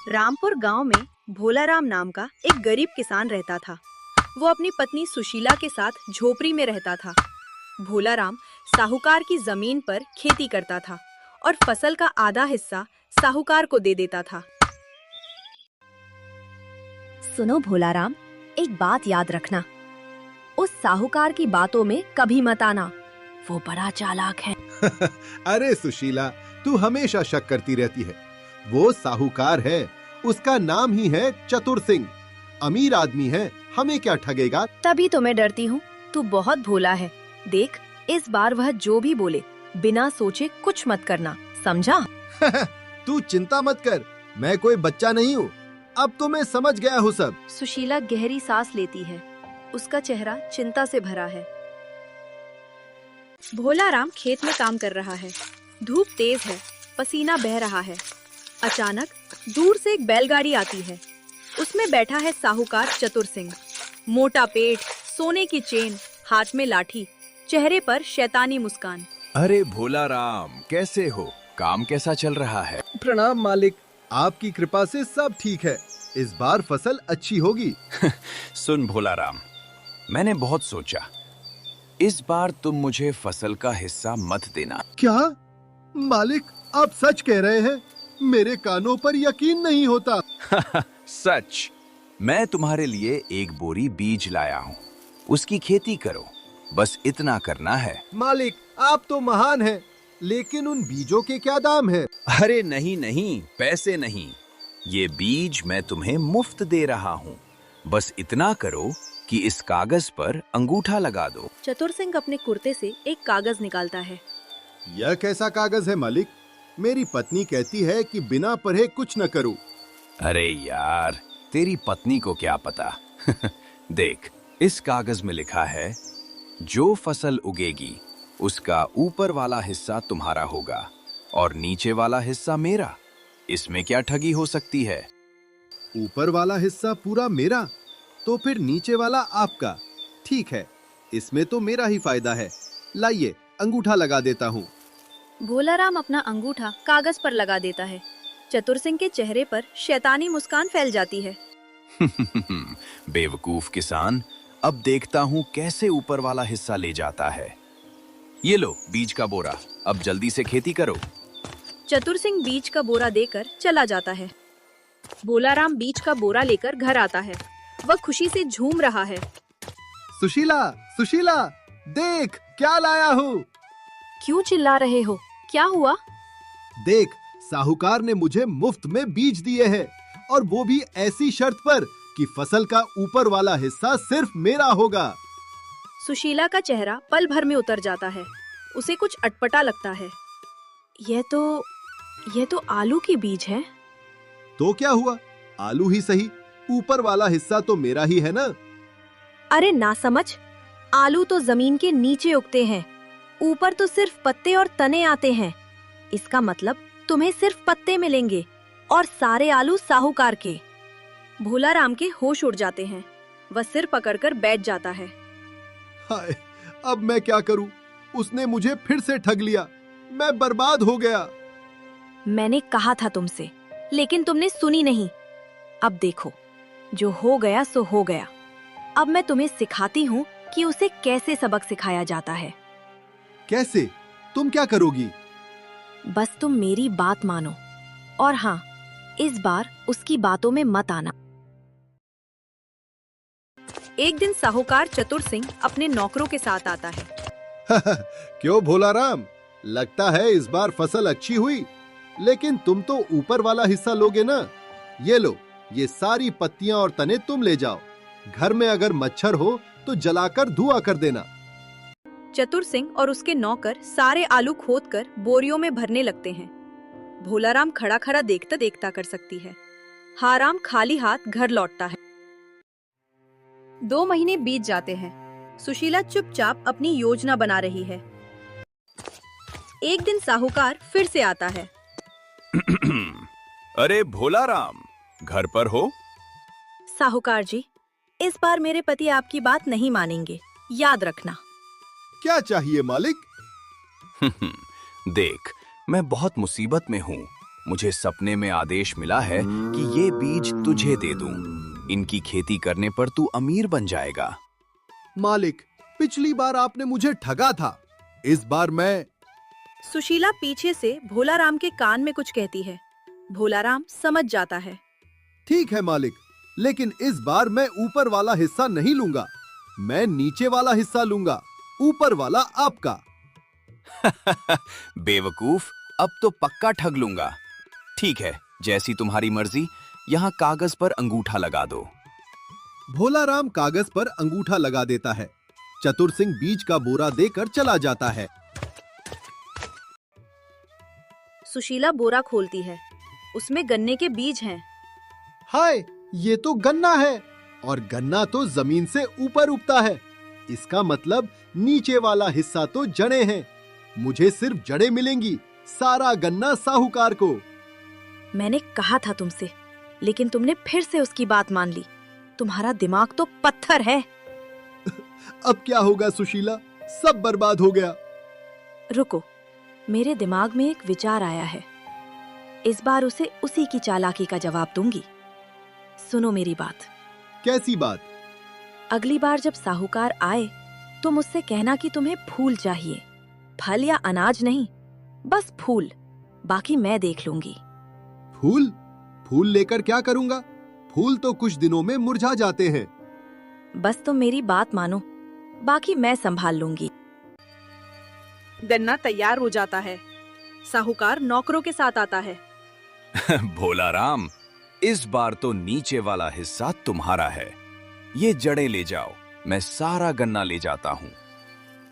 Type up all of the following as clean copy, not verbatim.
रामपुर गांव में भोलाराम नाम का एक गरीब किसान रहता था। वो अपनी पत्नी सुशीला के साथ झोपड़ी में रहता था। भोलाराम साहूकार की जमीन पर खेती करता था और फसल का आधा हिस्सा साहूकार को दे देता था। सुनो भोलाराम, एक बात याद रखना, उस साहूकार की बातों में कभी मत आना, वो बड़ा चालाक है। अरे सुशीला, तू हमेशा शक करती रहती है। वो साहूकार है, उसका नाम ही है चतुर सिंह। अमीर आदमी है, हमें क्या ठगेगा। तभी तो मैं डरती हूँ, तू बहुत भोला है। देख, इस बार वह जो भी बोले बिना सोचे कुछ मत करना, समझा? तू चिंता मत कर, मैं कोई बच्चा नहीं हूँ। अब तो मैं समझ गया हूँ सब। सुशीला गहरी सांस लेती है। उसका चेहरा चिंता से भरा है। भोलाराम खेत में काम कर रहा है। धूप तेज है, पसीना बह रहा है। अचानक दूर से एक बैलगाड़ी आती है। उसमें बैठा है साहूकार चतुर सिंह। मोटा पेट, सोने की चेन, हाथ में लाठी, चेहरे पर शैतानी मुस्कान। अरे भोलाराम, कैसे हो? काम कैसा चल रहा है? प्रणाम मालिक, आपकी कृपा से सब ठीक है। इस बार फसल अच्छी होगी। सुन भोलाराम, मैंने बहुत सोचा, इस बार तुम मुझे फसल का हिस्सा मत देना। क्या मालिक, आप सच कह रहे हैं? मेरे कानों पर यकीन नहीं होता। सच, मैं तुम्हारे लिए एक बोरी बीज लाया हूँ। उसकी खेती करो, बस इतना करना है। मालिक, आप तो महान हैं, लेकिन उन बीजों के क्या दाम है? अरे नहीं नहीं, पैसे नहीं, ये बीज मैं तुम्हें मुफ्त दे रहा हूँ। बस इतना करो कि इस कागज पर अंगूठा लगा दो। चतुर सिंह अपने कुर्ते से एक कागज निकालता है। यह कैसा कागज है मालिक? मेरी पत्नी कहती है कि बिना पढ़े कुछ न करूं। अरे यार, तेरी पत्नी को क्या पता। देख, इस कागज में लिखा है, जो फसल उगेगी उसका ऊपर वाला हिस्सा तुम्हारा होगा और नीचे वाला हिस्सा मेरा। इसमें क्या ठगी हो सकती है? ऊपर वाला हिस्सा पूरा मेरा, तो फिर नीचे वाला आपका। ठीक है, इसमें तो मेरा ही फायदा है। लाइए, अंगूठा लगा देता हूँ। भोलाराम अपना अंगूठा कागज पर लगा देता है। चतुर सिंह के चेहरे पर शैतानी मुस्कान फैल जाती है। बेवकूफ किसान, अब देखता हूँ कैसे ऊपर वाला हिस्सा ले जाता है। ये लो बीज का बोरा, अब जल्दी से खेती करो। चतुर सिंह बीज का बोरा देकर चला जाता है। भोलाराम बीज का बोरा लेकर घर आता है। वह खुशी से झूम रहा है। सुशीला, सुशीला, देख क्या लाया हूँ। क्यों चिल्ला रहे हो? क्या हुआ? देख, साहूकार ने मुझे मुफ्त में बीज दिए हैं, और वो भी ऐसी शर्त पर कि फसल का ऊपर वाला हिस्सा सिर्फ मेरा होगा। सुशीला का चेहरा पल भर में उतर जाता है। उसे कुछ अटपटा लगता है। यह तो आलू की बीज है। तो क्या हुआ, आलू ही सही, ऊपर वाला हिस्सा तो मेरा ही है ना। अरे ना समझ, आलू तो जमीन के नीचे उगते हैं, ऊपर तो सिर्फ पत्ते और तने आते हैं। इसका मतलब तुम्हें सिर्फ पत्ते मिलेंगे और सारे आलू साहूकार के। भोलाराम के होश उड़ जाते हैं। वह सिर पकड़कर बैठ जाता है। हाय, अब मैं क्या करूं? उसने मुझे फिर से ठग लिया। मैं बर्बाद हो गया। मैंने कहा था तुमसे, लेकिन तुमने सुनी नहीं। अब देखो, जो हो गया सो हो गया। अब मैं तुम्हें सिखाती हूँ कि उसे कैसे सबक सिखाया जाता है। कैसे? तुम क्या करोगी? बस तुम मेरी बात मानो, और हाँ, इस बार उसकी बातों में मत आना। एक दिन साहूकार चतुर सिंह अपने नौकरों के साथ आता है। क्यों भोलाराम, लगता है इस बार फसल अच्छी हुई, लेकिन तुम तो ऊपर वाला हिस्सा लोगे ना। ये लो, ये सारी पत्तियां और तने तुम ले जाओ। घर में अगर मच्छर हो तो जलाकर धुआं कर देना। चतुर सिंह और उसके नौकर सारे आलू खोदकर बोरियों में भरने लगते हैं। भोलाराम खड़ा खड़ा देखता देखता कर सकती है। हाराम खाली हाथ घर लौटता है। 2 महीने बीत जाते हैं। सुशीला चुपचाप अपनी योजना बना रही है। एक दिन साहूकार फिर से आता है। अरे भोलाराम, घर पर हो? साहूकार जी, इस बार मेरे पति आपकी बात नहीं मानेंगे, याद रखना। क्या चाहिए मालिक? देख, मैं बहुत मुसीबत में हूँ। मुझे सपने में आदेश मिला है कि ये बीज तुझे दे दूं। इनकी खेती करने पर तू अमीर बन जाएगा। मालिक, पिछली बार आपने मुझे ठगा था। इस बार मैं सुशीला पीछे से भोलाराम के कान में कुछ कहती है। भोलाराम समझ जाता है। ठीक है मालिक, लेकिन इस बार मैं ऊपर वाला हिस्सा नहीं लूंगा। मैं नीचे वाला हिस्सा लूंगा, ऊपर वाला आपका। बेवकूफ, अब तो पक्का ठग लूंगा। ठीक है, जैसी तुम्हारी मर्जी। यहाँ कागज पर अंगूठा लगा दो। भोलाराम कागज पर अंगूठा लगा देता है। चतुर सिंह बीज का बोरा देकर चला जाता है। सुशीला बोरा खोलती है। उसमें गन्ने के बीज हैं। हाय, ये तो गन्ना है, और गन्ना तो जमीन से ऊपर उगता है। इसका मतलब नीचे वाला हिस्सा तो जड़ें हैं। मुझे सिर्फ जड़ें मिलेंगी, सारा गन्ना साहूकार को। मैंने कहा था तुमसे, लेकिन तुमने फिर से उसकी बात मान ली। तुम्हारा दिमाग तो पत्थर है। अब क्या होगा सुशीला? सब बर्बाद हो गया। रुको, मेरे दिमाग में एक विचार आया है। इस बार उसे उसी की चालाकी का जवाब दूंगी। सुनो मेरी बात। कैसी बात? अगली बार जब साहूकार आए तो मुझसे कहना कि तुम्हें फूल चाहिए। फल या अनाज नहीं, बस फूल। बाकी मैं देख लूंगी। फूल? फूल लेकर क्या करूंगा? फूल तो कुछ दिनों में मुरझा जाते हैं। बस तुम मेरी बात मानो, बाकी मैं संभाल लूंगी। गन्ना तैयार हो जाता है। साहूकार नौकरों के साथ आता है। भोलाराम, इस बार तो नीचे वाला हिस्सा तुम्हारा है। ये जड़ें ले जाओ, मैं सारा गन्ना ले जाता हूँ।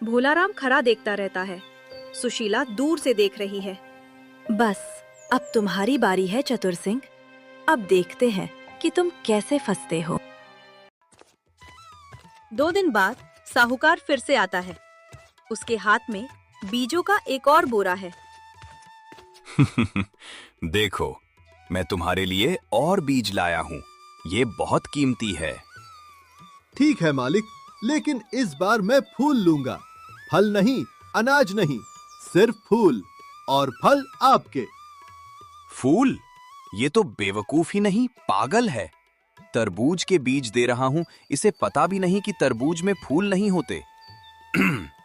भोलाराम खड़ा देखता रहता है। सुशीला दूर से देख रही है। बस अब तुम्हारी बारी है चतुर सिंह। अब देखते हैं कि तुम कैसे फंसते हो। 2 दिन बाद साहूकार फिर से आता है। उसके हाथ में बीजों का एक और बोरा है। देखो, मैं तुम्हारे लिए और बीज लाया हूँ। ये बहुत कीमती है। ठीक है मालिक, लेकिन इस बार मैं फूल लूंगा। फल नहीं, अनाज नहीं, सिर्फ फूल, और फल आपके। फूल? ये तो बेवकूफ ही नहीं, पागल है। तरबूज के बीज दे रहा हूँ, इसे पता भी नहीं कि तरबूज में फूल नहीं होते।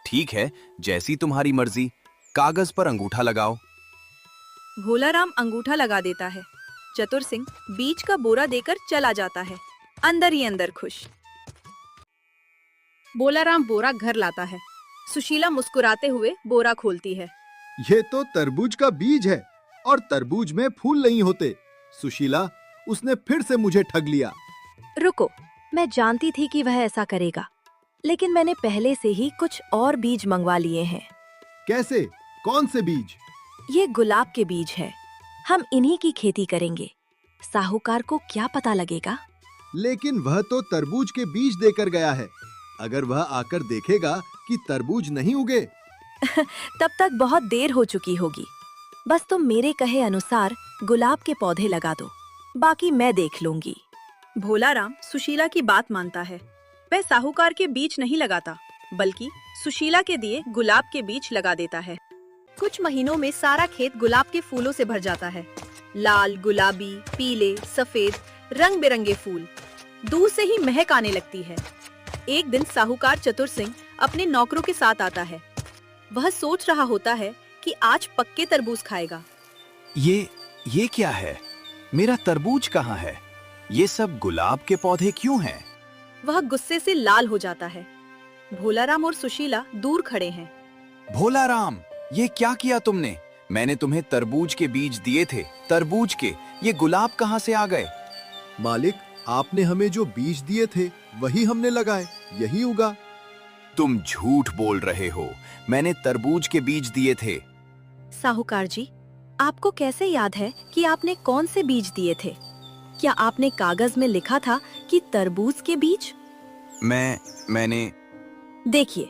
ठीक है, जैसी तुम्हारी मर्जी। कागज पर अंगूठा लगाओ। भोलाराम अंगूठा लगा देता है। चतुर सिंह बीज का बोरा देकर चला जाता है, अंदर ही अंदर खुश। भोलाराम बोरा घर लाता है। सुशीला मुस्कुराते हुए बोरा खोलती है। ये तो तरबूज का बीज है, और तरबूज में फूल नहीं होते। सुशीला, उसने फिर से मुझे ठग लिया। रुको, मैं जानती थी कि वह ऐसा करेगा, लेकिन मैंने पहले से ही कुछ और बीज मंगवा लिए हैं। कैसे? कौन से बीज? ये गुलाब के बीज है। हम इन्हीं की खेती करेंगे। साहूकार को क्या पता लगेगा? लेकिन वह तो तरबूज के बीज देकर गया है। अगर वह आकर देखेगा कि तरबूज नहीं उगे, तब तक बहुत देर हो चुकी होगी। बस तुम मेरे कहे अनुसार गुलाब के पौधे लगा दो, बाकी मैं देख लूंगी। भोलाराम सुशीला की बात मानता है। वह साहूकार के बीज नहीं लगाता, बल्कि सुशीला के दिए गुलाब के बीज लगा देता है। कुछ महीनों में सारा खेत गुलाब के फूलों से भर जाता है। लाल, गुलाबी, पीले, सफेद, रंग बिरंगे फूल। दूर से ही महक आने लगती है। एक दिन साहूकार चतुर सिंह अपने नौकरों के साथ आता है। वह सोच रहा होता है कि आज पक्के तरबूज खाएगा। ये क्या है? मेरा तरबूज कहाँ है? ये सब गुलाब के पौधे क्यों हैं? वह गुस्से से लाल हो जाता है। भोलाराम और सुशीला दूर खड़े हैं। भोलाराम, ये क्या किया तुमने? मैंने तुम्हें तरबूज के बीज दिए थे। तरबूज के ये गुलाब कहाँ से आ गए? मालिक, आपने हमें जो बीज दिए थे वही हमने लगाए, यही उगा। तुम झूठ बोल रहे हो। मैंने तरबूज के बीज दिए थे। साहूकार जी, आपको कैसे याद है कि आपने कौन से बीज दिए थे? क्या आपने कागज में लिखा था कि तरबूज के बीज? मैंने देखिए,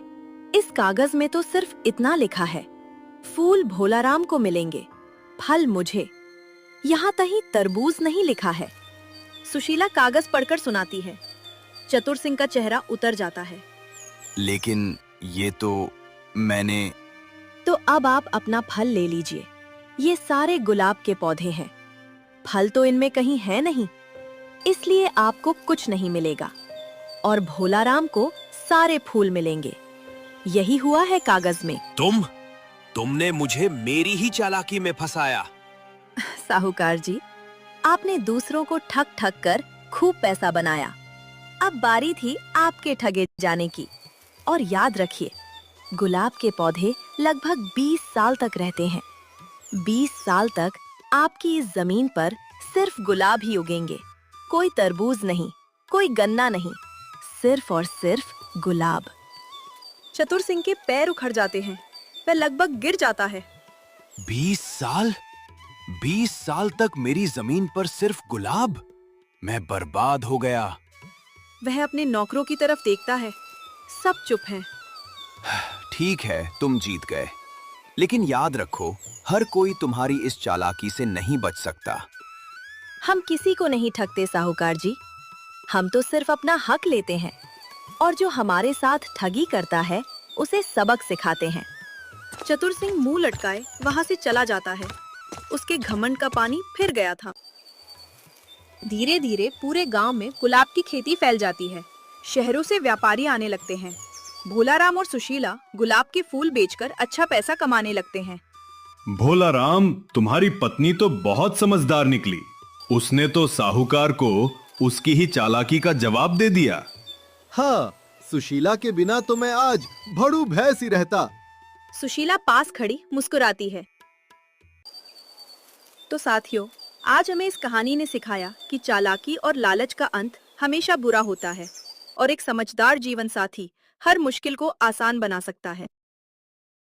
इस कागज में तो सिर्फ इतना लिखा है, फूल भोलाराम को मिलेंगे, फल मुझे। यहाँ कहीं तरबूज नहीं लिखा है। सुशीला कागज पढ़कर सुनाती है। चतुर सिंह का चेहरा उतर जाता है। लेकिन ये तो मैंने तो अब आप अपना फल ले लीजिए। ये सारे गुलाब के पौधे हैं। फल तो इनमें कहीं है नहीं, इसलिए आपको कुछ नहीं मिलेगा और भोलाराम को सारे फूल मिलेंगे। यही हुआ है कागज में। तुमने मुझे मेरी ही चालाकी में फंसाया। साहूकार जी, आपने दूसरों को ठग ठग कर खूब पैसा बनाया। अब बारी थी आपके ठगे जाने की। और याद रखिए, गुलाब के पौधे लगभग 20 साल तक रहते हैं। 20 साल तक आपकी इस जमीन पर सिर्फ गुलाब ही उगेंगे। कोई तरबूज नहीं, कोई गन्ना नहीं, सिर्फ और सिर्फ गुलाब। चतुर सिंह के पैर उखड़ जाते हैं। वह लगभग गिर जाता है। 20 साल? 20 साल तक मेरी जमीन पर सिर्फ गुलाब? मैं बर्बाद हो गया। वह अपने नौकरों की तरफ देखता है। सब चुप हैं। ठीक है, तुम जीत गए, लेकिन याद रखो, हर कोई तुम्हारी इस चालाकी से नहीं बच सकता। हम किसी को नहीं ठगते साहूकार जी, हम तो सिर्फ अपना हक लेते हैं और जो हमारे साथ ठगी करता है उसे सबक सिखाते हैं। चतुर सिंह मुंह लटकाए वहां से चला जाता है। उसके घमंड का पानी फिर गया था। धीरे धीरे पूरे गांव में गुलाब की खेती फैल जाती है। शहरों से व्यापारी आने लगते हैं। भोलाराम और सुशीला गुलाब के फूल बेचकर अच्छा पैसा कमाने लगते हैं। भोलाराम, तुम्हारी पत्नी तो बहुत समझदार निकली। उसने तो साहूकार को उसकी ही चालाकी का जवाब दे दिया। हाँ, सुशीला के बिना तो मैं आज भड़ू भैंस ही रहता। सुशीला पास खड़ी मुस्कुराती है। तो साथियों, आज हमें इस कहानी ने सिखाया कि चालाकी और लालच का अंत हमेशा बुरा होता है और एक समझदार जीवन साथी हर मुश्किल को आसान बना सकता है।